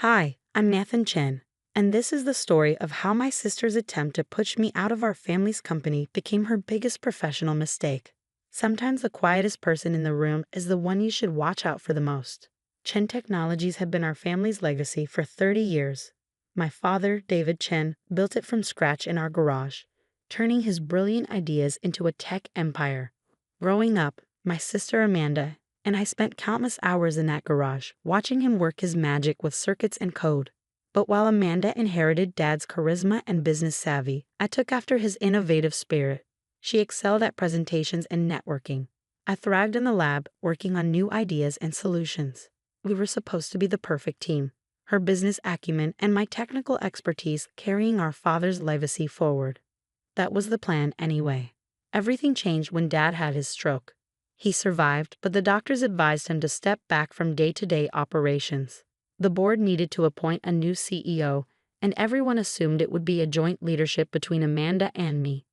Hi, I'm Nathan Chen, and this is the story of how my sister's attempt to push me out of our family's company became her biggest professional mistake. Sometimes the quietest person in the room is the one you should watch out for the most. Chen Technologies had been our family's legacy for 30 years. My father, David Chen, built it from scratch in our garage, turning his brilliant ideas into a tech empire. Growing up, my sister Amanda and I spent countless hours in that garage, watching him work his magic with circuits and code. But while Amanda inherited Dad's charisma and business savvy, I took after his innovative spirit. She excelled at presentations and networking. I thrived in the lab, working on new ideas and solutions. We were supposed to be the perfect team, her business acumen and my technical expertise carrying our father's legacy forward. That was the plan anyway. Everything changed when Dad had his stroke. He survived, but the doctors advised him to step back from day-to-day operations. The board needed to appoint a new CEO, and everyone assumed it would be a joint leadership between Amanda and me.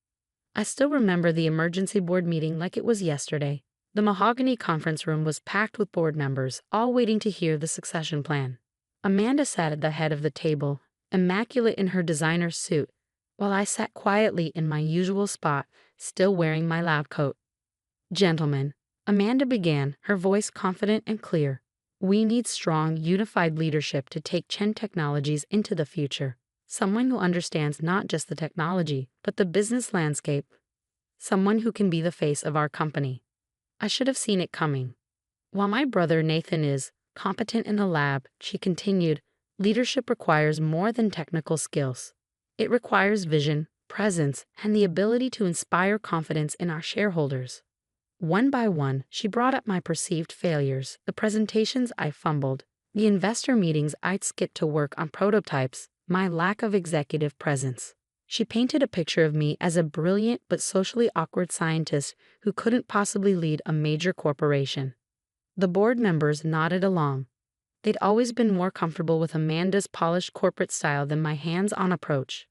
I still remember the emergency board meeting like it was yesterday. The mahogany conference room was packed with board members, all waiting to hear the succession plan. Amanda sat at the head of the table, immaculate in her designer suit, while I sat quietly in my usual spot, still wearing my lab coat. "Gentlemen," Amanda began, her voice confident and clear, "we need strong, unified leadership to take Chen Technologies into the future. Someone who understands not just the technology, but the business landscape. Someone who can be the face of our company." I should have seen it coming. "While my brother Nathan is competent in the lab," she continued, "leadership requires more than technical skills. It requires vision, presence, and the ability to inspire confidence in our shareholders." One by one, she brought up my perceived failures, the presentations I fumbled, the investor meetings I'd skipped to work on prototypes, my lack of executive presence. She painted a picture of me as a brilliant but socially awkward scientist who couldn't possibly lead a major corporation. The board members nodded along. They'd always been more comfortable with Amanda's polished corporate style than my hands-on approach.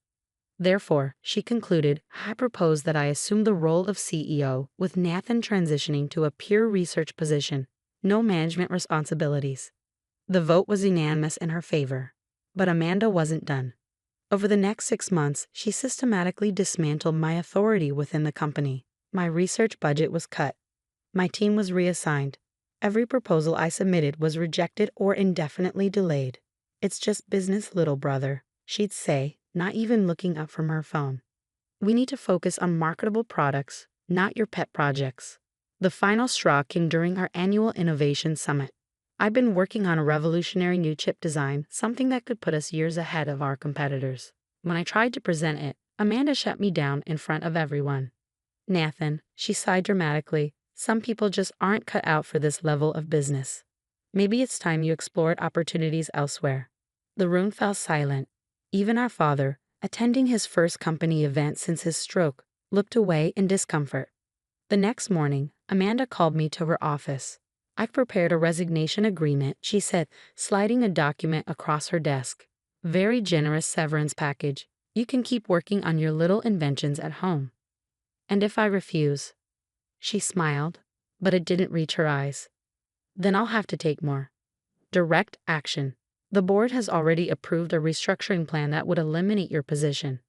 Therefore, she concluded, I proposed that I assume the role of CEO, with Nathan transitioning to a pure research position, no management responsibilities. The vote was unanimous in her favor. But Amanda wasn't done. Over the next 6 months, she systematically dismantled my authority within the company. My research budget was cut. My team was reassigned. Every proposal I submitted was rejected or indefinitely delayed. "It's just business, little brother," she'd say, not even looking up from her phone. "We need to focus on marketable products, not your pet projects." The final straw came during our annual Innovation Summit. I've been working on a revolutionary new chip design, something that could put us years ahead of our competitors. When I tried to present it, Amanda shut me down in front of everyone. "Nathan," she sighed dramatically, "some people just aren't cut out for this level of business. Maybe it's time you explored opportunities elsewhere." The room fell silent. Even our father, attending his first company event since his stroke, looked away in discomfort. The next morning, Amanda called me to her office. "I've prepared a resignation agreement," she said, sliding a document across her desk. "Very generous severance package. You can keep working on your little inventions at home." "And if I refuse?" She smiled, but it didn't reach her eyes. "Then I'll have to take more direct action. The board has already approved a restructuring plan that would eliminate your position.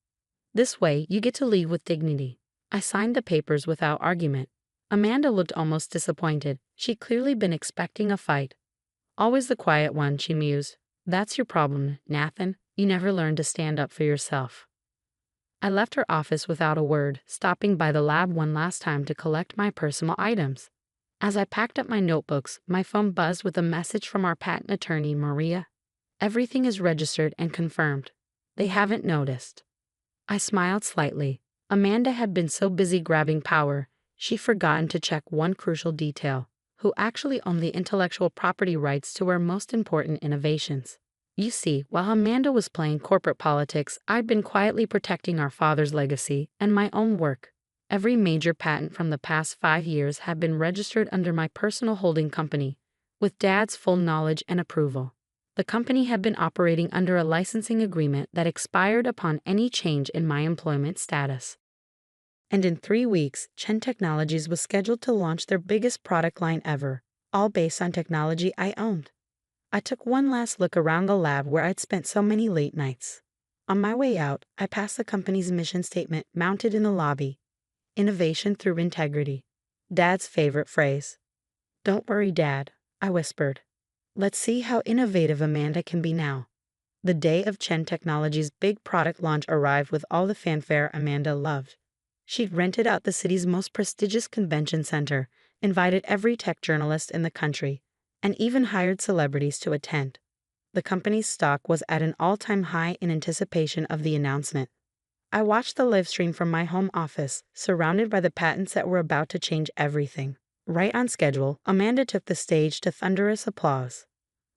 This way, you get to leave with dignity." I signed the papers without argument. Amanda looked almost disappointed. She'd clearly been expecting a fight. "Always the quiet one," she mused. "That's your problem, Nathan. You never learned to stand up for yourself." I left her office without a word, stopping by the lab one last time to collect my personal items. As I packed up my notebooks, my phone buzzed with a message from our patent attorney, Maria. "Everything is registered and confirmed. They haven't noticed." I smiled slightly. Amanda had been so busy grabbing power, she'd forgotten to check one crucial detail: who actually owned the intellectual property rights to our most important innovations. You see, while Amanda was playing corporate politics, I'd been quietly protecting our father's legacy and my own work. Every major patent from the past 5 years had been registered under my personal holding company, with Dad's full knowledge and approval. The company had been operating under a licensing agreement that expired upon any change in my employment status. And in 3 weeks, Chen Technologies was scheduled to launch their biggest product line ever, all based on technology I owned. I took one last look around the lab where I'd spent so many late nights. On my way out, I passed the company's mission statement mounted in the lobby. Innovation through integrity. Dad's favorite phrase. "Don't worry, Dad," I whispered. "Let's see how innovative Amanda can be now." The day of Chen Technologies' big product launch arrived with all the fanfare Amanda loved. She'd rented out the city's most prestigious convention center, invited every tech journalist in the country, and even hired celebrities to attend. The company's stock was at an all-time high in anticipation of the announcement. I watched the live stream from my home office, surrounded by the patents that were about to change everything. Right on schedule, Amanda took the stage to thunderous applause.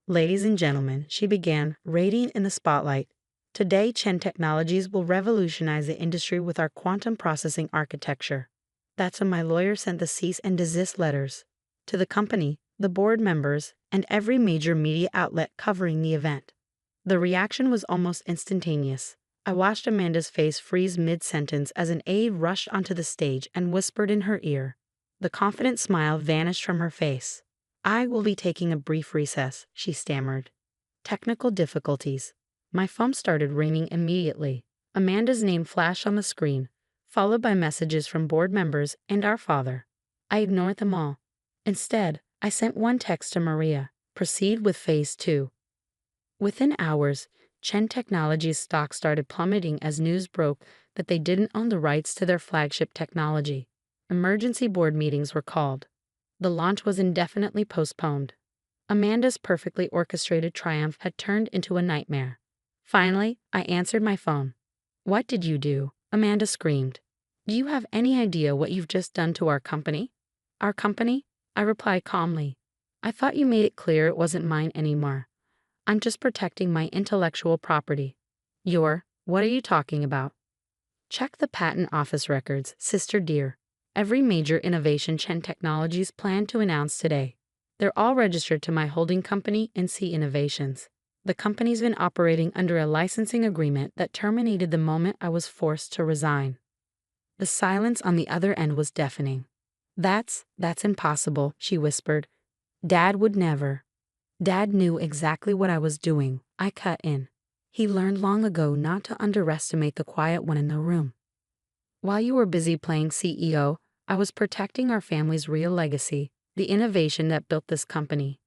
"Ladies and gentlemen," she began, radiant in the spotlight, "today Chen Technologies will revolutionize the industry with our quantum processing architecture." That's when my lawyer sent the cease and desist letters to the company, the board members, and every major media outlet covering the event. The reaction was almost instantaneous. I watched Amanda's face freeze mid-sentence as an aide rushed onto the stage and whispered in her ear. The confident smile vanished from her face. "I will be taking a brief recess," she stammered. Technical difficulties. My phone started ringing immediately. Amanda's name flashed on the screen, followed by messages from board members and our father. I ignored them all. Instead, I sent one text to Maria: "Proceed with Phase 2. Within hours, Chen Technologies' stock started plummeting as news broke that they didn't own the rights to their flagship technology. Emergency board meetings were called. The launch was indefinitely postponed. Amanda's perfectly orchestrated triumph had turned into a nightmare. Finally, I answered my phone. "What did you do?" Amanda screamed. "Do you have any idea what you've just done to our company?" "Our company?" I replied calmly. "I thought you made it clear it wasn't mine anymore. I'm just protecting my intellectual property." What are you talking about?" "Check the patent office records, sister dear. Every major innovation Chen Technologies plan to announce today. They're all registered to my holding company, NC Innovations. The company's been operating under a licensing agreement that terminated the moment I was forced to resign." The silence on the other end was deafening. That's impossible," she whispered. "Dad would never." "Dad knew exactly what I was doing," I cut in. "He learned long ago not to underestimate the quiet one in the room. While you were busy playing CEO, I was protecting our family's real legacy, the innovation that built this company."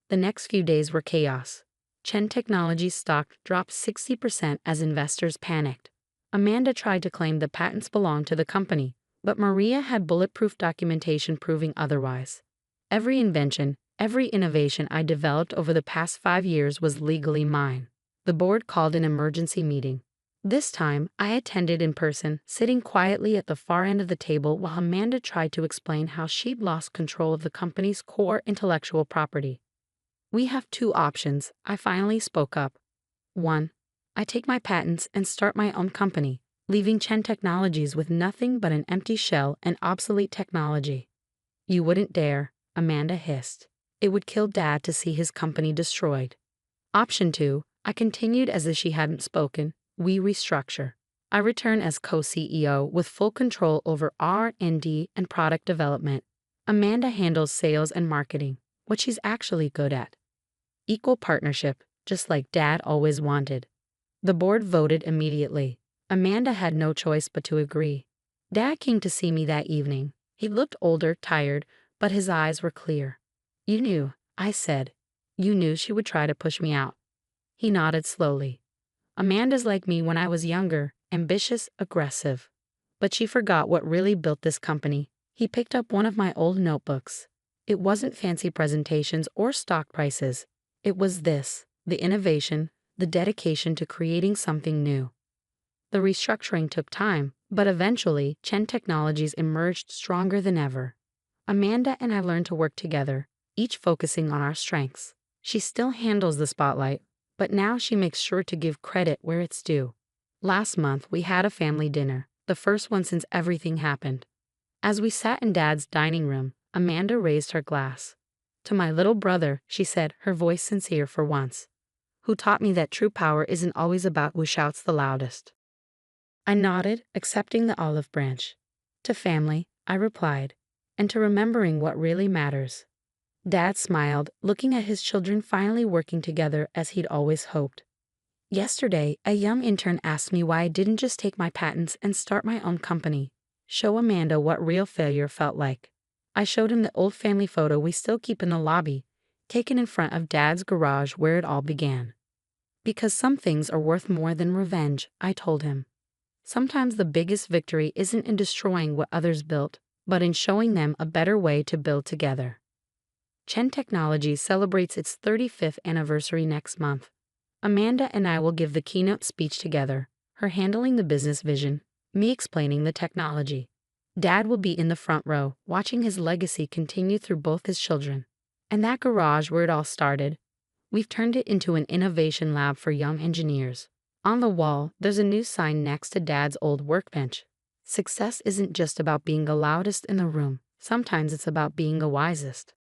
The next few days were chaos. Chen Technologies' stock dropped 60% as investors panicked. Amanda tried to claim the patents belonged to the company, but Maria had bulletproof documentation proving otherwise. Every invention, every innovation I developed over the past 5 years was legally mine. The board called an emergency meeting. This time, I attended in person, sitting quietly at the far end of the table while Amanda tried to explain how she'd lost control of the company's core intellectual property. "We have 2 options," I finally spoke up. 1. I take my patents and start my own company, leaving Chen Technologies with nothing but an empty shell and obsolete technology. "You wouldn't dare," Amanda hissed. "It would kill Dad to see his company destroyed." Option 2, I continued as if she hadn't spoken. "We restructure. I return as co-CEO with full control over R&D and product development. Amanda handles sales and marketing, what she's actually good at. Equal partnership, just like Dad always wanted." The board voted immediately. Amanda had no choice but to agree. Dad came to see me that evening. He looked older, tired, but his eyes were clear. "You knew," I said. "You knew she would try to push me out." He nodded slowly. "Amanda's like me when I was younger, ambitious, aggressive. But she forgot what really built this company." He picked up one of my old notebooks. It wasn't fancy presentations or stock prices. It was this: the innovation, the dedication to creating something new. The restructuring took time, but eventually, Chen Technologies emerged stronger than ever. Amanda and I learned to work together, each focusing on our strengths. She still handles the spotlight, but now she makes sure to give credit where it's due. Last month, we had a family dinner, the first one since everything happened. As we sat in Dad's dining room, Amanda raised her glass. "To my little brother," she said, her voice sincere for once, "who taught me that true power isn't always about who shouts the loudest." I nodded, accepting the olive branch. "To family," I replied, "and to remembering what really matters." Dad smiled, looking at his children finally working together as he'd always hoped. Yesterday, a young intern asked me why I didn't just take my patents and start my own company. Show Amanda what real failure felt like. I showed him the old family photo we still keep in the lobby, taken in front of Dad's garage where it all began. Because some things are worth more than revenge, I told him. Sometimes the biggest victory isn't in destroying what others built, but in showing them a better way to build together. Chen Technologies celebrates its 35th anniversary next month. Amanda and I will give the keynote speech together, her handling the business vision, me explaining the technology. Dad will be in the front row, watching his legacy continue through both his children. And that garage where it all started, we've turned it into an innovation lab for young engineers. On the wall, there's a new sign next to Dad's old workbench. Success isn't just about being the loudest in the room. Sometimes it's about being the wisest.